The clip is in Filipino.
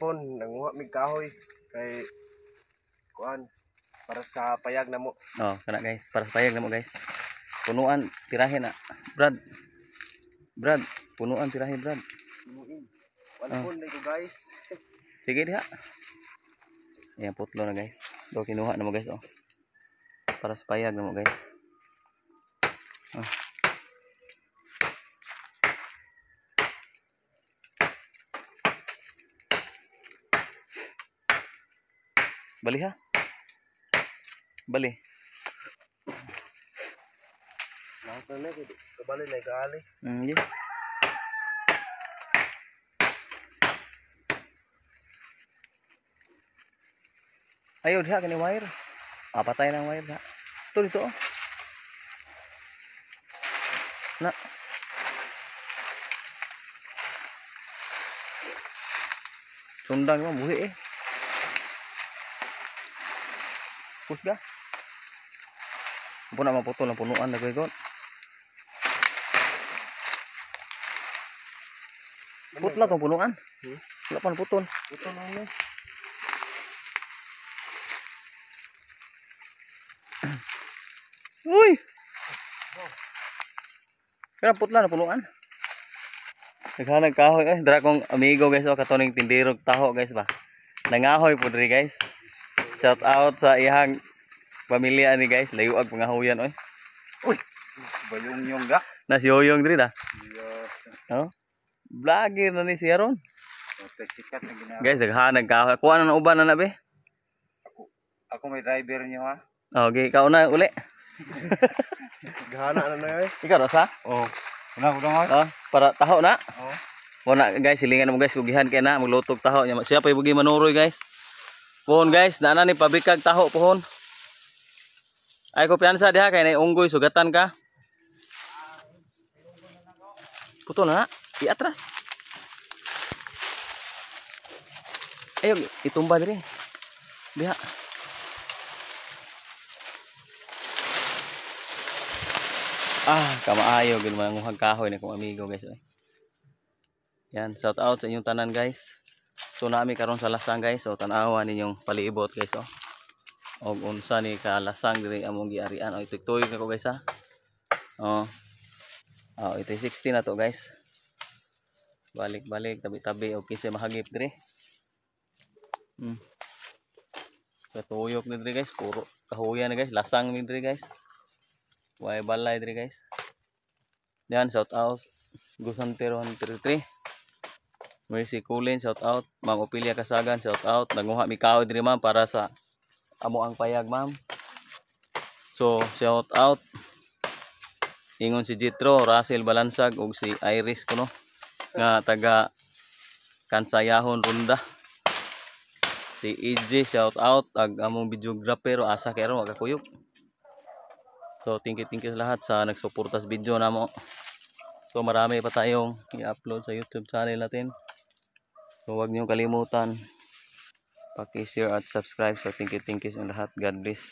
gihapon nanguha mig kahoy kay kuan para sa payag namo. Oh, kana guys, para sa payag namo guys. Punuan tirahin na. Brad. Brad, punuan tirahin Brad. Punuin. Walpon ko guys. Sige diha. Ayan, putlo na guys. Do kinuha na mo guys, oh. Para sa payag na mo guys. Oh. Bali ha. Bali. Lahat na kabali na gali. Yeah. Ayaw diha kani wire. Patay na ang wire ha. Ito dito oh. Na. Sundang mo buhi eh. Push ga. Puna maputol ang punuan na gaygon. Putla tong punuan. Wala pa putol. Putol na ni. Uy. Kaya putla na punuan. Naghanag kahoy eh. Dara kong amigo guys oh, katuning tindirog taho guys ba. Nangahoy po diri guys. Shout out sa iyang pamilya ni guys. Layuag pangahoyan oy. Uy. Bayong-yong ga. Nasiyoyong diri da. Yes. Oh. Vlogger na ni siya ron. Sikat na gina. Guys, naghanag kahoy. Kuha na ng uban na be. Ako may driver niyo ha. Okay, ikaw na uli. Gahana na na eh. Ikaw Rosa? Oh. Una ko dong. Oh, para taho na. Oh. Wala guys, silingan mo guys, kugihan kay na maglutog taho nya. Siya pa ibugi manuroy guys. Pohon guys, naa ni pabrikag taho pohon. Ay ko piansa diha kay nay unggoy sugatan ka. Putol na. Iatras. Ayo itumba diri. Diha. Kamaayo gid man ang kahoy na kong amigo guys. Yan, shout out sa inyong tanan guys. So nami karon sa lasang guys. So tan-awa ninyong paliibot guys oh. Og unsa ni ka lasang diri among giarian. Oh, itiktoy na ko guys ha. Oh. Oh, ito 16 na to guys. Balik-balik tabi-tabi og kinsa mahagip diri. Katuyok ni diri guys, puro kahoyan na guys, lasang ni diri guys. Way balay diri guys. Yan, shout out Gusantero 133. Mercy Kulin, shout out. Ma'am Opilia Kasagan, shout out. Nanguha mi kahoy diri ma'am para sa amo ang payag ma'am. So, shout out. Ingon si Jitro, Russell Balansag ug si Iris kuno nga taga Kansayahon Runda. Si EJ, shout out. Ag among videographer asa kay ron magakuyog. So thank you sa lahat sa nagsuporta sa video namo. So marami pa tayong i-upload sa YouTube channel natin. So huwag niyo kalimutan paki-share at subscribe. So thank you sa lahat. God bless.